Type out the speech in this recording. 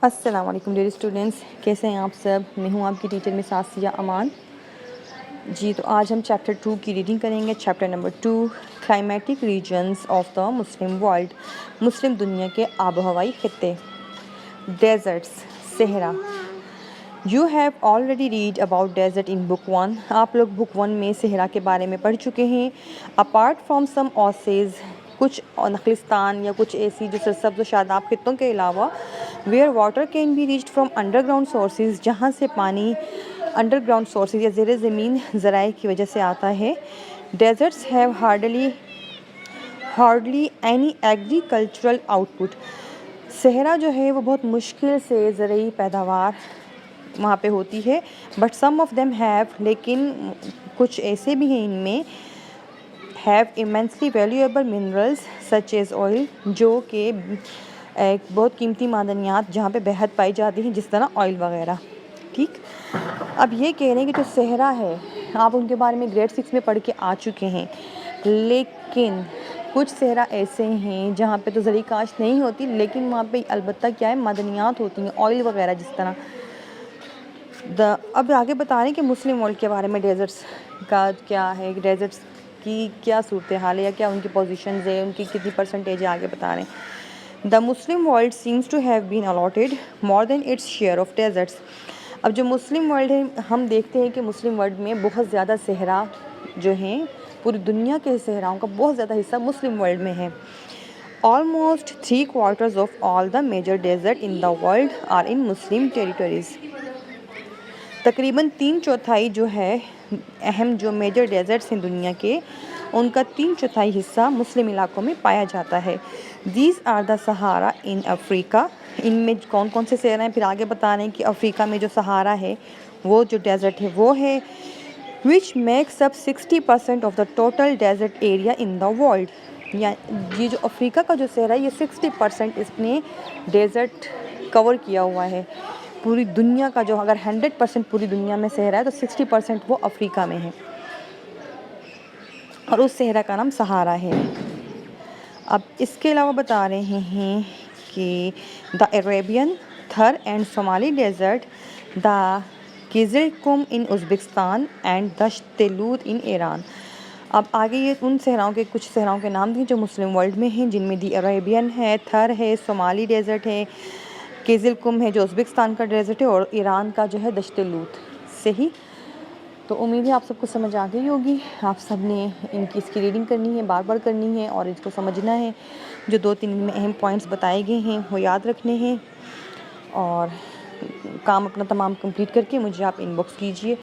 السلام علیکم dear students, کیسے ہیں آپ سب؟ میں ہوں آپ کی ٹیچر مس آسیہ امان جی۔ تو آج ہم چیپٹر 2 کی ریڈنگ کریں گے۔ Chapter number 2، climatic regions of the Muslim world, مسلم دنیا کے آب و ہوائی خطے۔ ڈیزرٹس، صحرا۔ You have already read about desert in book 1۔ آپ لوگ بک 1 میں صحرا کے بارے میں پڑھ چکے ہیں۔ اپارٹ فرام سم اوسیز، کچھ نخلستان یا کچھ ایسی جو سرسبز و شاداب خطوں کے علاوہ، where water can be reached from underground sources, جہاں سے پانی انڈر گراؤنڈ سورسز یا زیر زمین ذرائع کی وجہ سے آتا ہے۔ Desserts have hardly any agricultural out put. صحرا جو ہے وہ بہت مشکل سے زرعی پیداوار وہاں پہ ہوتی ہے۔ But some of them have, لیکن کچھ ایسے بھی ہیں ان میں، have immensely valuable minerals such as oil, جو کہ ایک بہت قیمتی معدنیات جہاں پہ بہت پائی جاتی ہیں، جس طرح آئل وغیرہ۔ ٹھیک، اب یہ کہہ رہے ہیں کہ جو صحرا ہے، آپ ان کے بارے میں گریڈ 6 میں پڑھ کے آ چکے ہیں، لیکن کچھ صحرا ایسے ہیں جہاں پہ تو زرعی کاشت نہیں ہوتی، لیکن وہاں پہ البتہ کیا ہے، معدنیات ہوتی ہیں، آئل وغیرہ جس طرح۔ اب آگے بتا رہے ہیں کہ مسلم ورلڈ کے بارے میں ڈیزرٹس کا کیا ہے، ڈیزرٹس کی کیا صورتحال ہے یا کیا ان کی پوزیشنز ہے، ان کی کتنی پرسنٹیج ہے، آگے بتا رہے ہیں۔ The Muslim world seems to have been allotted more than its share of deserts۔ اب جو مسلم ورلڈ ہے، ہم دیکھتے ہیں کہ مسلم ورلڈ میں بہت زیادہ صحرا جو ہیں، پوری دنیا کے صحراؤں کا بہت زیادہ حصہ مسلم ورلڈ میں ہے۔ Almost 3/4 of all the major desert in the world are in Muslim territories۔ تقریباً 3/4 جو ہے اہم جو میجر ڈیزرٹس ہیں دنیا کے، ان کا 3/4 حصہ مسلم علاقوں میں پایا جاتا ہے۔ دیز آر دا سہارا ان افریقہ۔ ان میں کون کون سے صحرا ہیں، پھر آگے بتا رہے ہیں کہ افریقہ میں جو سہارا ہے، وہ جو ڈیزرٹ ہے وہ ہے، which makes up 60% of the total desert area in the world. یہ جو افریقہ کا جو صحرا ہے، یہ 60% اس نے ڈیزرٹ کور کیا ہوا ہے۔ پوری دنیا کا جو، اگر 100% پوری دنیا میں صحرا ہے تو 60% وہ افریقہ میں ہے، اور اس صحرا کا نام سہارا ہے۔ اب اس کے علاوہ بتا رہے ہیں کہ the Arabian, Thar and Somali desert, the Kyzylkum in Uzbekistan and Dasht Lut ان ایران۔ اب آگے یہ ان صحراؤں کے کچھ صحراؤں کے نام دیں جو مسلم ورلڈ میں ہیں، جن میں دی عربین ہے، تھر ہے، صومالی ڈیزرٹ ہے، کیزلکم ہے جو ازبکستان کا ڈیزرٹ ہے، اور ایران کا جو ہے دشت لوت۔ صحیح، تو امید ہے آپ سب کو سمجھ آ گئی ہوگی۔ آپ سب نے اس کی ریڈنگ کرنی ہے، بار بار کرنی ہے، اور اس کو سمجھنا ہے۔ جو 2-3 میں اہم پوائنٹس بتائے گئے ہیں وہ یاد رکھنے ہیں، اور کام اپنا تمام کمپلیٹ کر کے مجھے آپ ان باکس کیجیے۔